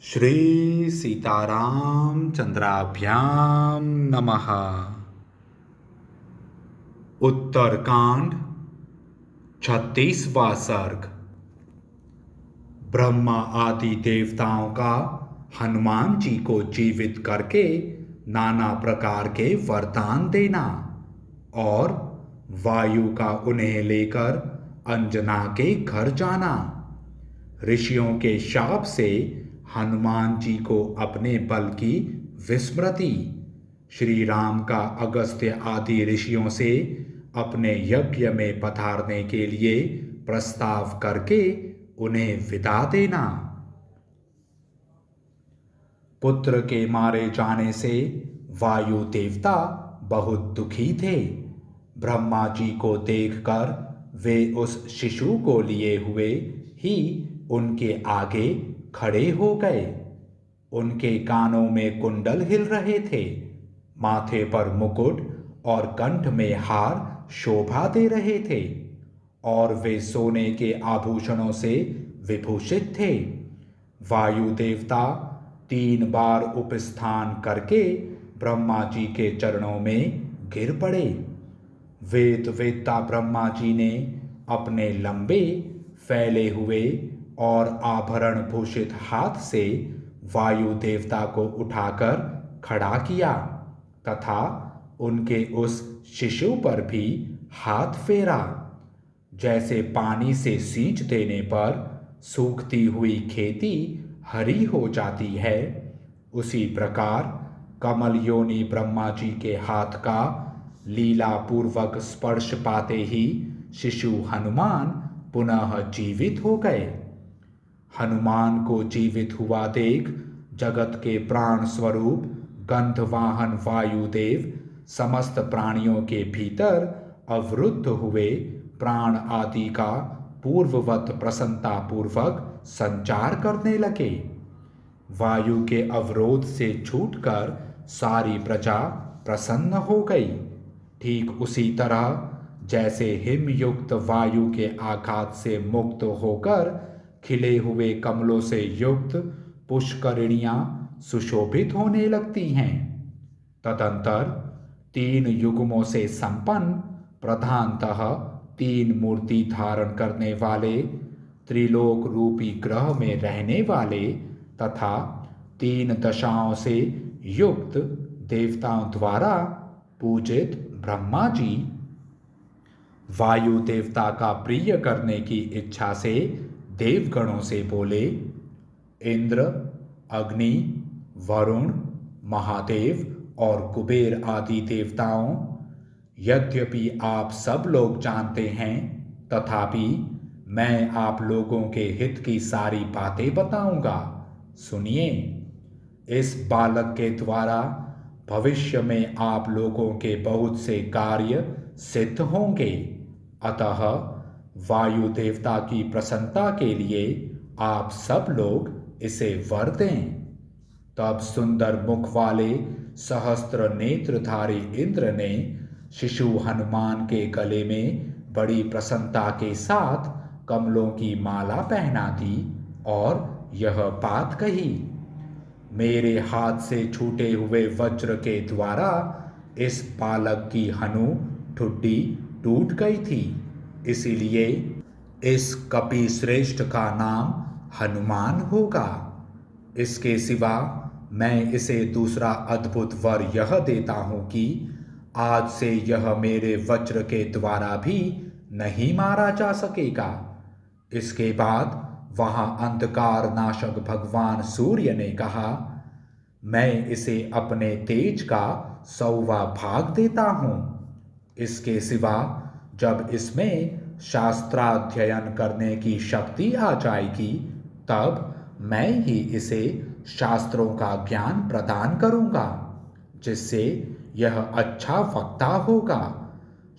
श्री सीताराम चंद्राभ्याम नमः। उत्तरकांड 36वां सर्ग। ब्रह्मा आदि देवताओं का हनुमान जी को जीवित करके नाना प्रकार के वरदान देना और वायु का उन्हें लेकर अंजना के घर जाना। ऋषियों के शाप से हनुमान जी को अपने बल की विस्मृति। श्री राम का अगस्त्य आदि ऋषियों से अपने यज्ञ में पधारने के लिए प्रस्ताव करके उन्हें विदा देना। पुत्र के मारे जाने से वायु देवता बहुत दुखी थे। ब्रह्मा जी को देखकर वे उस शिशु को लिए हुए ही उनके आगे खड़े हो गए। उनके कानों में कुंडल हिल रहे थे, माथे पर मुकुट और कंठ में हार शोभा दे रहे थे और वे सोने के आभूषणों से विभूषित थे। वायु देवता 3 बार उपस्थान करके ब्रह्मा जी के चरणों में गिर पड़े। वेद वेत्ता ब्रह्मा जी ने अपने लंबे फैले हुए और आभरण भूषित हाथ से वायु देवता को उठाकर खड़ा किया तथा उनके उस शिशु पर भी हाथ फेरा। जैसे पानी से सींच देने पर सूखती हुई खेती हरी हो जाती है, उसी प्रकार कमल योनि ब्रह्मा जी के हाथ का लीला पूर्वक स्पर्श पाते ही शिशु हनुमान पुनः जीवित हो गए। हनुमान को जीवित हुआ देख जगत के प्राण स्वरूप गंधवाहन वायुदेव समस्त प्राणियों के भीतर अवरुद्ध हुए प्राण आदि का पूर्ववत प्रसन्नता पूर्वक संचार करने लगे। वायु के अवरोध से छूटकर सारी प्रजा प्रसन्न हो गई। ठीक उसी तरह जैसे हिमयुक्त वायु के आघात से मुक्त होकर खिले हुए कमलों से युक्त पुष्करिणियां सुशोभित होने लगती हैं, तदंतर 3 युग्मों से संपन्न प्रधानतः 3 मूर्ति धारण करने वाले त्रिलोक रूपी ग्रह में रहने वाले तथा 3 दशाओं से युक्त देवताओं द्वारा पूजित ब्रह्मा जी वायु देवता का प्रिय करने की इच्छा से देवगणों से बोले, इंद्र, अग्नि, वरुण, महादेव और कुबेर आदि देवताओं, यद्यपि आप सब लोग जानते हैं, तथापि मैं आप लोगों के हित की सारी बातें बताऊंगा। सुनिए। इस बालक के द्वारा भविष्य में आप लोगों के बहुत से कार्य सिद्ध होंगे। अतः वायु देवता की प्रसन्नता के लिए आप सब लोग इसे वर दें। तब सुंदर मुख वाले सहस्त्र नेत्रधारी इंद्र ने शिशु हनुमान के गले में बड़ी प्रसन्नता के साथ कमलों की माला पहना दी और यह बात कही, मेरे हाथ से छूटे हुए वज्र के द्वारा इस बालक की हनु ठुड्डी टूट गई थी, इसीलिए इस कपि श्रेष्ठ का नाम हनुमान होगा। इसके सिवा मैं इसे दूसरा अद्भुत वर यह देता हूं कि आज से यह मेरे वज्र के द्वारा भी नहीं मारा जा सकेगा। इसके बाद वहां अंधकार नाशक भगवान सूर्य ने कहा, मैं इसे अपने तेज का 100वां भाग देता हूं। इसके सिवा जब इसमें शास्त्राध्ययन करने की शक्ति आ जाएगी, तब मैं ही इसे शास्त्रों का ज्ञान प्रदान करूंगा, जिससे यह अच्छा वक्ता होगा।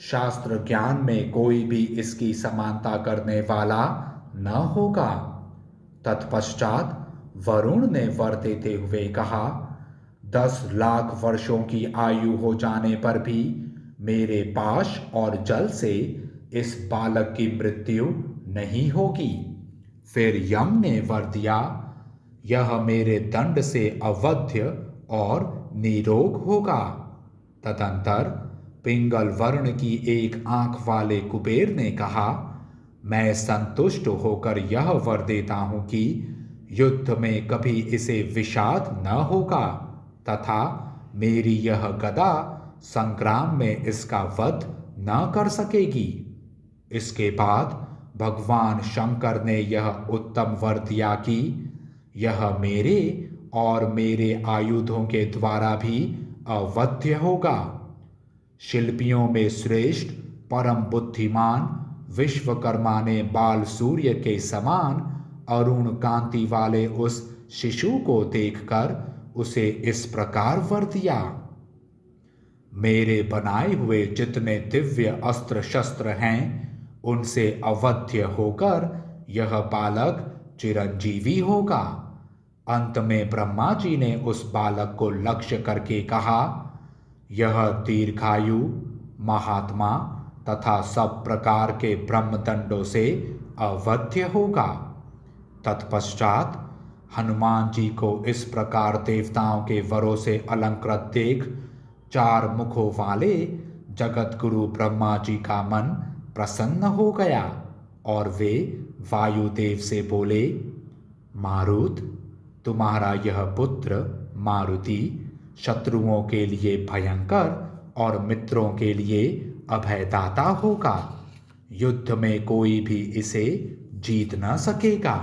शास्त्र ज्ञान में कोई भी इसकी समानता करने वाला न होगा। तत्पश्चात वरुण ने वर देते हुए कहा, 10 लाख वर्षों की आयु हो जाने पर भी मेरे पाश और जल से इस बालक की मृत्यु नहीं होगी। फिर यम ने वर दिया, यह मेरे दंड से अवध्य और निरोग होगा। तदंतर पिंगल वर्ण की एक आंख वाले कुबेर ने कहा, मैं संतुष्ट होकर यह वर देता हूं कि युद्ध में कभी इसे विषाद न होगा तथा मेरी यह गदा संग्राम में इसका वध न कर सकेगी। इसके बाद भगवान शंकर ने यह उत्तम वर दिया कि यह मेरे और मेरे आयुधों के द्वारा भी अवध्य होगा। शिल्पियों में श्रेष्ठ परम बुद्धिमान विश्वकर्मा ने बाल सूर्य के समान अरुण कांति वाले उस शिशु को देखकर उसे इस प्रकार वर दिया, मेरे बनाए हुए जितने दिव्य अस्त्र शस्त्र हैं उनसे अवध्य होकर यह बालक चिरंजीवी होगा। अंत में ब्रह्मा जी ने उस बालक को लक्ष्य करके कहा, यह दीर्घायु, महात्मा तथा सब प्रकार के ब्रह्मदंडों से अवध्य होगा। तत्पश्चात हनुमान जी को इस प्रकार देवताओं के वरों से अलंकृत देख 4 मुखों वाले जगत गुरु ब्रह्मा जी का मन प्रसन्न हो गया और वे वायुदेव से बोले, मारुत, तुम्हारा यह पुत्र मारुति शत्रुओं के लिए भयंकर और मित्रों के लिए अभयदाता होगा। युद्ध में कोई भी इसे जीत न सकेगा।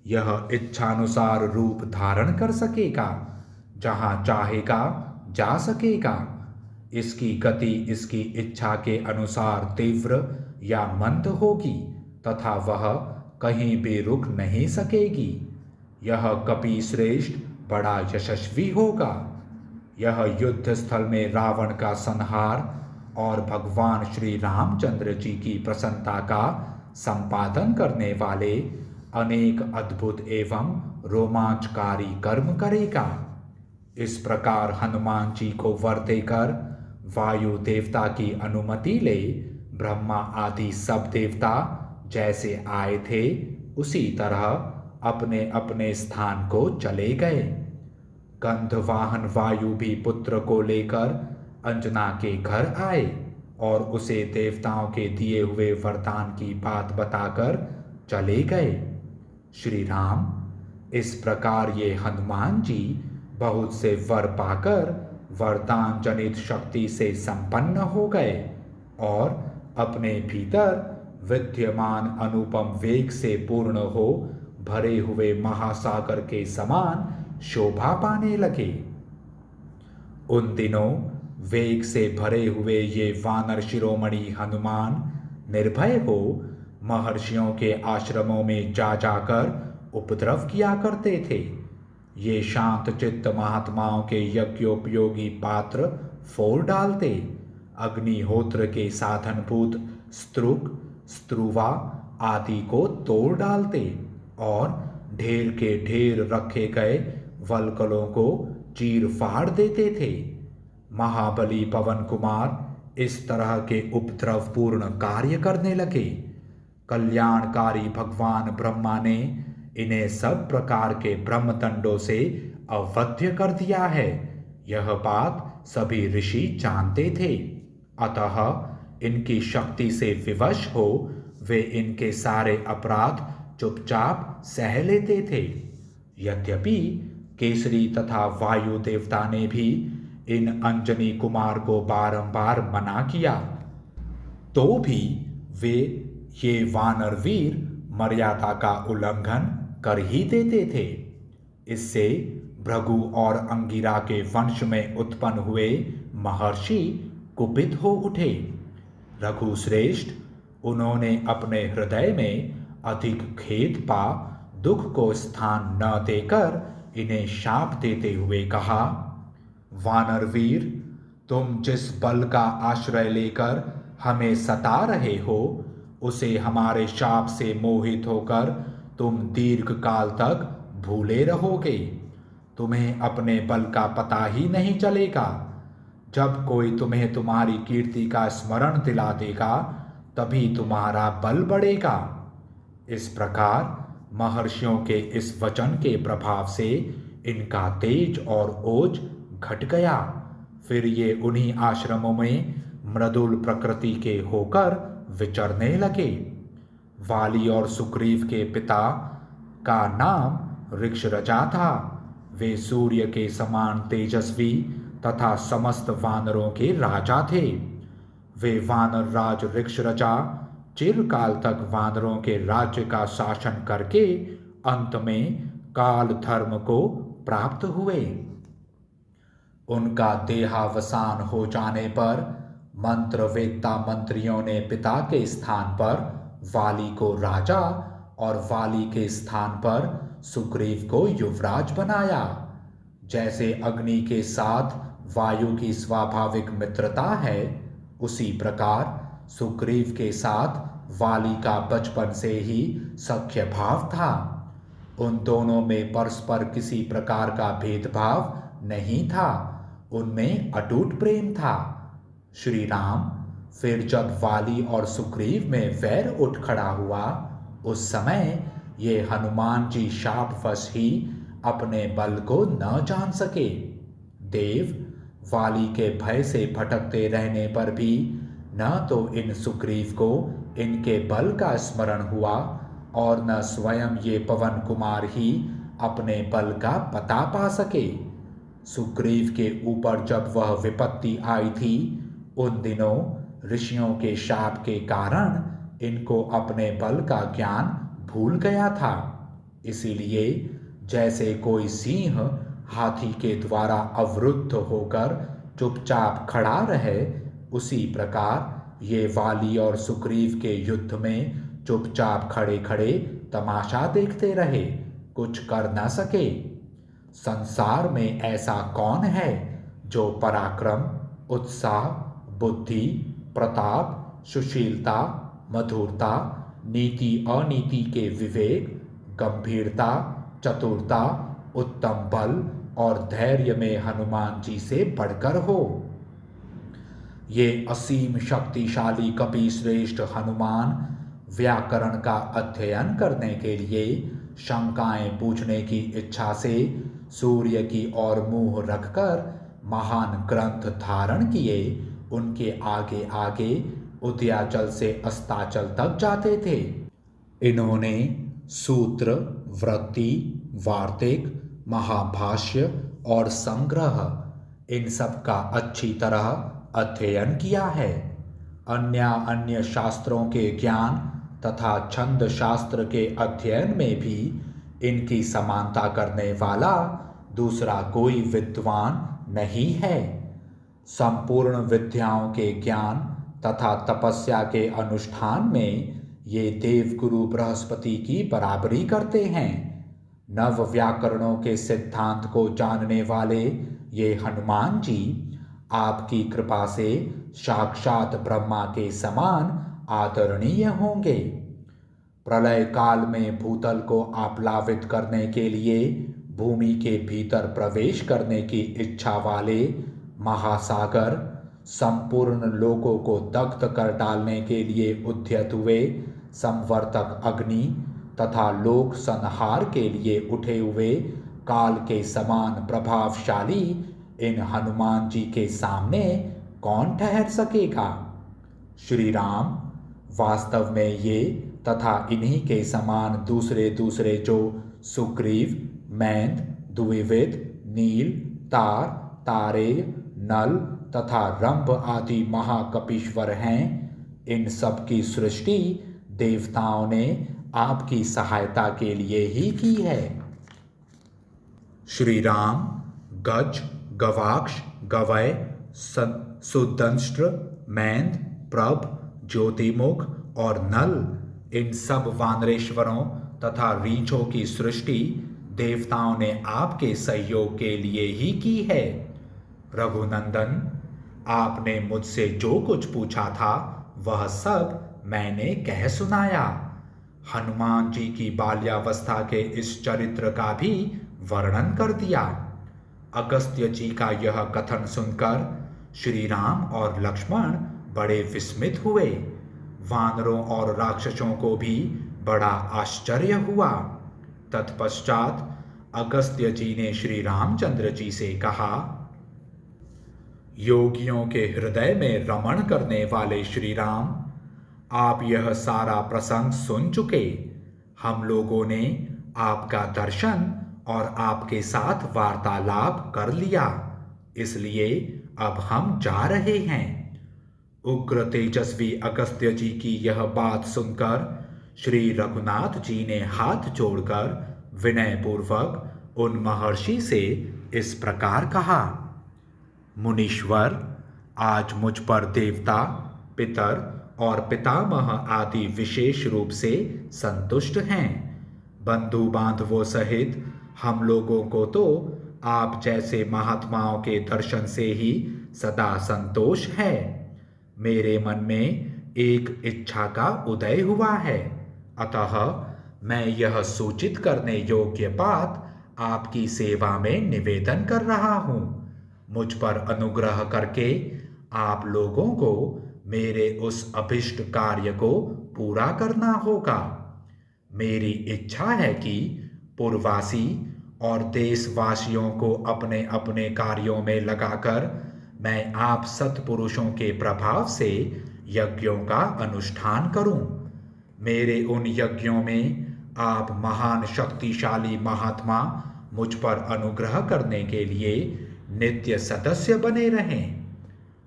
यह इच्छानुसार रूप धारण कर सकेगा, जहां चाहेगा जा सकेगा। इसकी गति इसकी इच्छा के अनुसार तीव्र या मंद होगी तथा वह कहीं भी रुक नहीं सकेगी। यह कपि श्रेष्ठ बड़ा यशस्वी होगा। यह युद्ध स्थल में रावण का संहार और भगवान श्री रामचंद्र जी की प्रसन्नता का संपादन करने वाले अनेक अद्भुत एवं रोमांचकारी कर्म करेगा। इस प्रकार हनुमान जी को वर देकर वायु देवता की अनुमति ले ब्रह्मा आदि सब देवता जैसे आए थे उसी तरह अपने अपने स्थान को चले गए। गंधवाहन वायु भी पुत्र को लेकर अंजना के घर आए और उसे देवताओं के दिए हुए वरदान की बात बताकर चले गए। श्री राम, इस प्रकार ये हनुमान जी बहुत से वर पाकर वरदान जनित शक्ति से संपन्न हो गए और अपने भीतर विद्यमान अनुपम वेग से पूर्ण हो भरे हुए महासागर के समान शोभा पाने लगे। उन दिनों वेग से भरे हुए ये वानर शिरोमणि हनुमान निर्भय हो महर्षियों के आश्रमों में जा जाकर उपद्रव किया करते थे। ये शांत चित्त महात्माओं के यज्ञोपयोगी पात्र फोड़ डालते, अग्निहोत्र के साधनभूत स्तृक स्त्रुवा आदि को तोड़ डालते और ढेर के ढेर रखे गए वल्कलों को चीर फाड़ देते थे। महाबली पवन कुमार इस तरह के उपद्रवपूर्ण कार्य करने लगे। कल्याणकारी भगवान ब्रह्मा ने इन्हें सब प्रकार के ब्रह्मदंडों से अवध्य कर दिया है। यह बात सभी ऋषि जानते थे, अतः इनकी शक्ति से विवश हो वे इनके सारे अपराध चुपचाप सह लेते थे। यद्यपि केसरी तथा वायु देवता ने भी इन अंजनी कुमार को बारंबार मना किया, तो भी वे ये वानर वीर मर्यादा का उल्लंघन कर ही देते थे। इससे भृगु और अंगिरा के वंश में उत्पन्न हुए महर्षि कुपित हो उठे। रघुश्रेष्ठ, उन्होंने अपने हृदय में अधिक खेद पा दुख को स्थान न देकर इन्हें शाप देते हुए कहा, वानर वीर, तुम जिस बल का आश्रय लेकर हमें सता रहे हो उसे हमारे शाप से मोहित होकर तुम दीर्घ काल तक भूले रहोगे। तुम्हें अपने बल का पता ही नहीं चलेगा। जब कोई तुम्हें तुम्हारी कीर्ति का स्मरण दिला देगा तभी तुम्हारा बल बढ़ेगा। इस प्रकार महर्षियों के इस वचन के प्रभाव से इनका तेज और ओज घट गया। फिर ये उन्हीं आश्रमों में मृदुल प्रकृति के होकर विचरने लगे। वाली और सुग्रीव के पिता का नाम ऋक्षरजा था। वे सूर्य के समान तेजस्वी तथा समस्त वानरों के राजा थे। वे वानर राज ऋक्षरजा चिरकाल तक वानरों के राज्य का शासन करके अंत में काल धर्म को प्राप्त हुए। उनका देहावसान हो जाने पर मंत्रवेत्ता मंत्रियों ने पिता के स्थान पर वाली को राजा और वाली के स्थान पर सुग्रीव को युवराज बनाया। जैसे अग्नि के साथ वायु की स्वाभाविक मित्रता है, उसी प्रकार सुग्रीव के साथ वाली का बचपन से ही सख्य भाव था। उन दोनों में परस्पर किसी प्रकार का भेदभाव नहीं था, उनमें अटूट प्रेम था। श्री राम फिर जब वाली और सुग्रीव में वैर उठ खड़ा हुआ, उस समय ये हनुमान जी शापवश ही अपने बल को न जान सके। देव वाली के भय से भटकते रहने पर भी न तो इन सुग्रीव को इनके बल का स्मरण हुआ और न स्वयं ये पवन कुमार ही अपने बल का पता पा सके। सुग्रीव के ऊपर जब वह विपत्ति आई थी, उन दिनों ऋषियों के शाप के कारण इनको अपने बल का ज्ञान भूल गया था। इसीलिए जैसे कोई सिंह हाथी के द्वारा अवरुद्ध होकर चुपचाप खड़ा रहे, उसी प्रकार ये वाली और सुग्रीव के युद्ध में चुपचाप खड़े खड़े तमाशा देखते रहे, कुछ कर न सके। संसार में ऐसा कौन है जो पराक्रम, उत्साह, बुद्धि, प्रताप, सुशीलता, मधुरता, नीति अनीति के विवेक, गंभीरता, चतुरता, उत्तम बल और धैर्य में हनुमान जी से बढ़कर हो। ये असीम शक्तिशाली कपि श्रेष्ठ हनुमान व्याकरण का अध्ययन करने के लिए शंकाएं पूछने की इच्छा से सूर्य की ओर मुंह रखकर महान ग्रंथ धारण किए उनके आगे आगे उदयाचल से अस्ताचल तक जाते थे। इन्होंने सूत्र, वृत्ति, वार्तिक, महाभाष्य और संग्रह इन सब का अच्छी तरह अध्ययन किया है। अन्य शास्त्रों के ज्ञान तथा छंद शास्त्र के अध्ययन में भी इनकी समानता करने वाला दूसरा कोई विद्वान नहीं है। संपूर्ण विद्याओं के ज्ञान तथा तपस्या के अनुष्ठान में ये देवगुरु बृहस्पति की बराबरी करते हैं। नव व्याकरणों के सिद्धांत को जानने वाले ये हनुमान जी आपकी कृपा से साक्षात ब्रह्मा के समान आदरणीय होंगे। प्रलय काल में भूतल को आप्लावित करने के लिए भूमि के भीतर प्रवेश करने की इच्छा वाले महासागर, संपूर्ण लोकों को दग्ध कर डालने के लिए उद्यत हुए संवर्तक अग्नि तथा लोक संहार के लिए उठे हुए काल के समान प्रभावशाली इन हनुमान जी के सामने कौन ठहर सकेगा। श्री राम वास्तव में ये तथा इन्हीं के समान दूसरे दूसरे जो सुग्रीव, मैंद, द्विविद, नील, तार, तारेय, नल तथा रंभ आदि महाकपीश्वर हैं, इन सब की सृष्टि देवताओं ने आपकी सहायता के लिए ही की है। श्री राम गज, गवाक्ष, गवय, सुदंष्ट्र, मैंद, प्रभ, ज्योतिमुख और नल इन सब वानरेश्वरों तथा रीछों की सृष्टि देवताओं ने आपके सहयोग के लिए ही की है। रघुनंदन, आपने मुझसे जो कुछ पूछा था वह सब मैंने कह सुनाया। हनुमान जी की बाल्यावस्था के इस चरित्र का भी वर्णन कर दिया। अगस्त्य जी का यह कथन सुनकर श्री राम और लक्ष्मण बड़े विस्मित हुए। वानरों और राक्षसों को भी बड़ा आश्चर्य हुआ। तत्पश्चात अगस्त्य जी ने श्री रामचंद्र जी से कहा, योगियों के हृदय में रमण करने वाले श्री राम, आप यह सारा प्रसंग सुन चुके। हम लोगों ने आपका दर्शन और आपके साथ वार्तालाप कर लिया, इसलिए अब हम जा रहे हैं। उग्र तेजस्वी अगस्त्य जी की यह बात सुनकर श्री रघुनाथ जी ने हाथ जोड़कर विनय पूर्वक उन महर्षि से इस प्रकार कहा, मुनीश्वर, आज मुझ पर देवता, पितर और पितामह आदि विशेष रूप से संतुष्ट हैं। बंधु बांधवों सहित हम लोगों को तो आप जैसे महात्माओं के दर्शन से ही सदा संतोष है। मेरे मन में एक इच्छा का उदय हुआ है, अतः मैं यह सूचित करने योग्य बात आपकी सेवा में निवेदन कर रहा हूँ। मुझ पर अनुग्रह करके आप लोगों को मेरे उस अभिष्ट कार्य को पूरा करना होगा। मेरी इच्छा है कि पुरवासी और देशवासियों को अपने अपने कार्यों में लगाकर मैं आप सत्पुरुषों के प्रभाव से यज्ञों का अनुष्ठान करूं। मेरे उन यज्ञों में आप महान शक्तिशाली महात्मा मुझ पर अनुग्रह करने के लिए नित्य सदस्य बने रहें।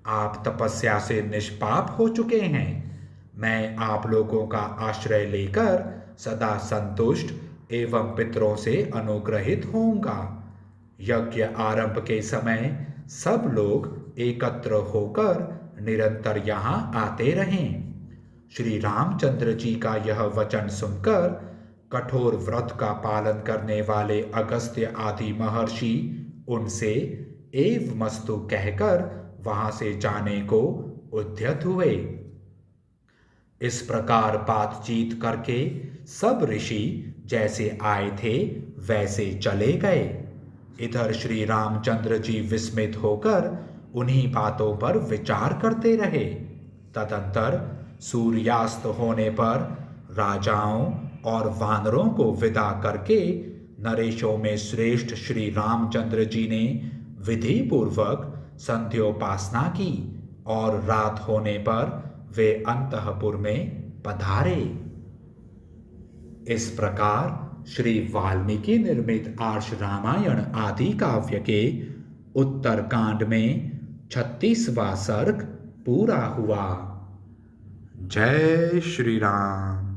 आप तपस्या से निष्पाप हो चुके हैं। मैं आप लोगों का आश्रय लेकर सदा संतुष्ट एवं पितरों से अनुग्रहित होऊंगा। यज्ञ आरंभ के समय सब लोग एकत्र होकर निरंतर यहाँ आते रहें। श्री रामचंद्र जी का यह वचन सुनकर कठोर व्रत का पालन करने वाले अगस्त्य आदि महर्षि उनसे एवमस्तु कहकर वहां से जाने को उद्यत हुए। इस प्रकार बातचीत करके सब ऋषि जैसे आए थे वैसे चले गए। इधर श्री रामचंद्र जी विस्मित होकर उन्हीं बातों पर विचार करते रहे। तदंतर सूर्यास्त होने पर राजाओं और वानरों को विदा करके नरेशों में श्रेष्ठ श्री रामचंद्र जी ने विधि पूर्वक संध्योपासना की और रात होने पर वे अंतःपुर में पधारे। इस प्रकार श्री वाल्मीकि निर्मित आर्ष रामायण आदि काव्य के उत्तर कांड में 36वां सर्ग पूरा हुआ। जय श्री राम।